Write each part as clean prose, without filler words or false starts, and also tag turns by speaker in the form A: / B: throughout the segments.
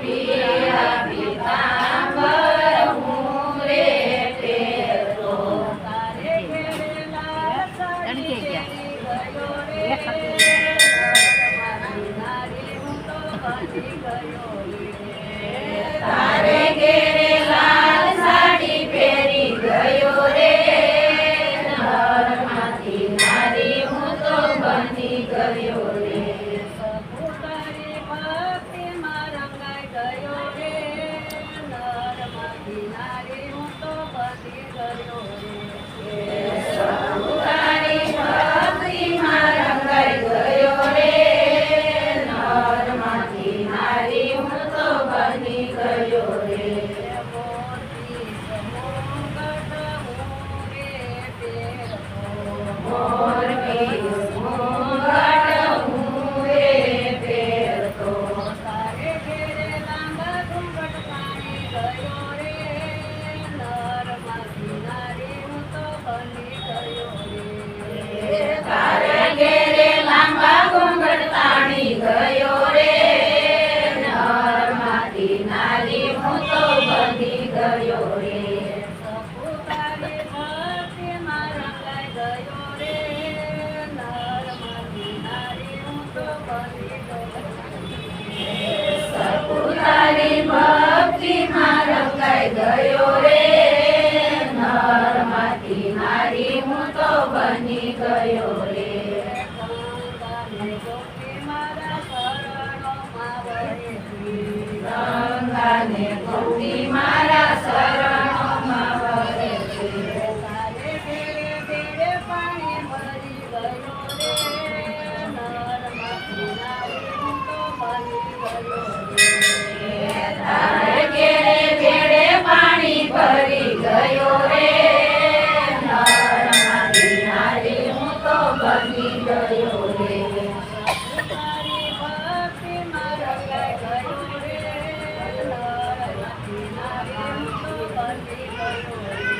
A: પીળા પીતાંબર હું રે પહેરતો. તારે ઘેરે લાલ સાડી પહેરી ગયો રે, નરમાની નારી હું તો બની ગયો રે. તારે ઘેરે લાલ સાડી પહેરી ગયો રે, નરમાથી નારી હું તો બની ગયો રે. સપુતારી ભક્તિમાં રંગાઈ ગયો રે, નરમાથી નારી હું તો બની ગયો રે. સપુતારી ભક્તિમાં રંગાઈ ગયો રે, નરમાથી નારી હું તો બની ગયો રે. મોરપીસ ઘૂંઘટ હું રે પહેરતો. તારે ઘેરે લાંબા ઘૂંઘટ પાણી ગયો રે, નરમાથી નારી હું તો બની ગયો રે. તારે ઘેરે લાંબા ઘૂંઘટ તાણી ગયો રે, નરમાથી નારી હું તો બની ગયો રે. સપુતારી ભક્તિમાં રંગાઈ ગયો રે, નરમાથી નારી હું તો બની ગયો રે. સપુતારી ભક્તિમાં રંગાઈ ગયો રે, નરમાથી નારી હું તો બની ગયો રે. ગંગાને ગોપી મારા શરણોમાં વળેલી, ગંગાને ગોપી મારા શરણોમાં વળેલી. તારે ઘેરે ઘેરે પાણી ભરી ગયો રે, નરમાથી નારી હું તો બની ગયો રે. તારે ઘેરે ઘેરે પાણી ભરી ગયો રે, નરમાથી નારી હું તો બની ગયો રે. તારી ભક્તિમાં રંગાઈ ગયો રે, નરમાથી નારી હું તો બની ગયો રે.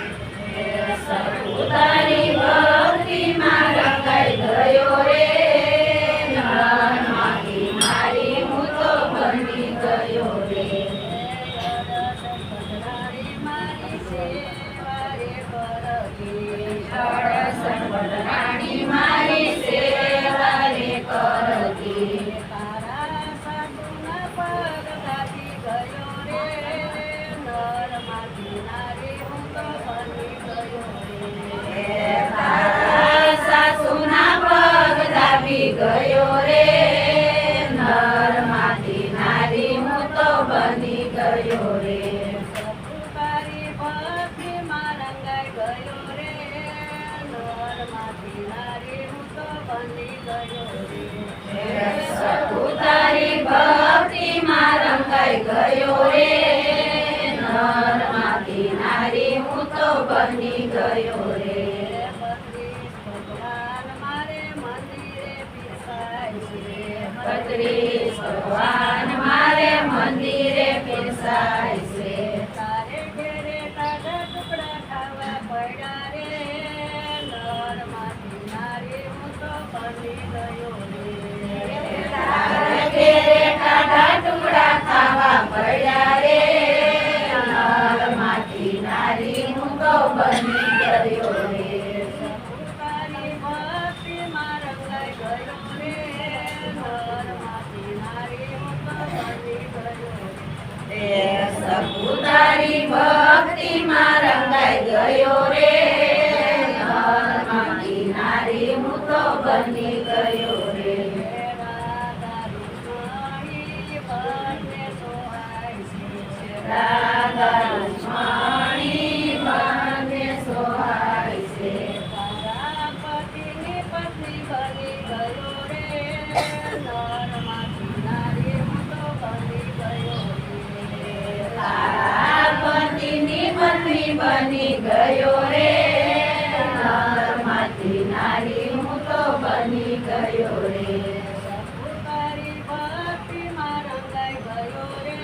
A: સપુતારી ભક્તિમાં રંગાઈ ગયો રે, નરમાથી નારી હું તો બની ગયો રે. દર્શન પધરારી મારી સેવા રે કરતી, દર્શન પધરારી મારી સેવા રે કરતી. તારા સાધુના પગ દાબી ગયો રે, નરમાથી નારી હું તો બની ગયો રે. તારા સાસુના પગ દાબી ગયો રે, નરમાથી નારી હું તો બની ગયો રે. સપુતારી ભક્તિમાં રંગાઈ ગયો રે, નરમાથી નારી હું તો બની ગયો રે. સપુતારી ભક્તિમાં રંગાઈ ગયો રે, નરમાથી નારી હું તો બની ગયો રે. ભગવાન મારે મંદિરે પીરસાય છે, 32 ભગવાન મારે મંદિરે પીરસાય છે. તારે ઘેરે તાજા ટુકડા ખાવા પડ્યા રે, નરમાથી નારી હું તો બની ગયો રે. તારે ઘેરે તાજા ટુકડા ખાવા પડ્યા રે, નરમાથી નારી હું તો બની ગયો રે. સપુતારી ભક્તિમાં રંગાઈ ગયો રે, નરમાથી નારી હું તો બની ગયો રે. સપુતારી ભક્તિમાં રંગાઈ ગયો રે, નરમાથી નારી હું તો બની ગયો રે. રાધા રૂક્મણી બંને સોહાય છે, રાધા રૂક્મણી બંને સોહાય છે. તારા પતિની પત્ની બની ગયો રે, નરમાથી નારી હું તો બની ગયો રે. તારા પતિની પત્ની બની ગયો રે, નરમાથી નારી હું તો બની ગયો રે. સપુતારી ભક્તિમાં રંગાઈ ગયો રે,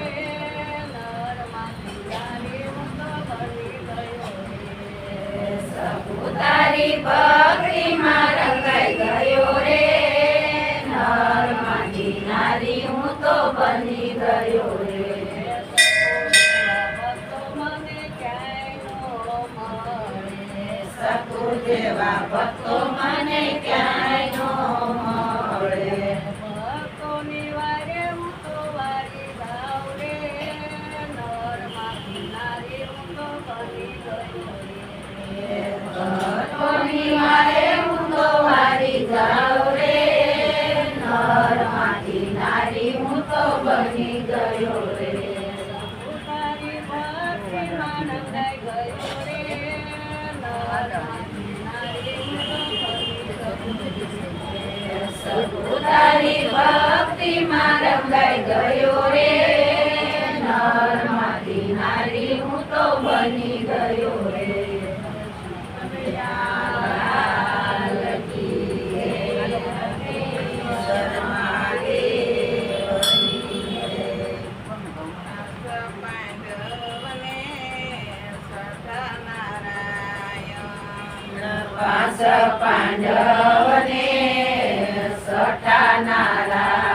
A: નરમાથી નારી હું તો બની ગયો રે. સપુતારી ભક્તિમાં રંગાઈ ગયો રે, નરમાથી નારી હું તો બની ગયો રે. ભક્તો મને ક્યાંય નો મળે
B: ભક્તોની વારે હું તો વારી જાઉં રે નરમાંથી નારી હું તો બની ગયો રે
A: ભક્તોની વારે હું તો વારી જાઉં રે નરમાંથી નારી હું તો બની ગયો રે
B: તારી ભક્તિમાં રંગાઈ ગયો રે નરમાંથી નારી હું તો બની ગયો રે
A: સદગુરુ તારી ભક્તિમાં રંગાઈ ગયો રે નરમાંથી નારી હું તો બની ગયો રે લાલ કી જય, શરમાદેવની જય. પાંચ પાંડવને સઠા નારાયણ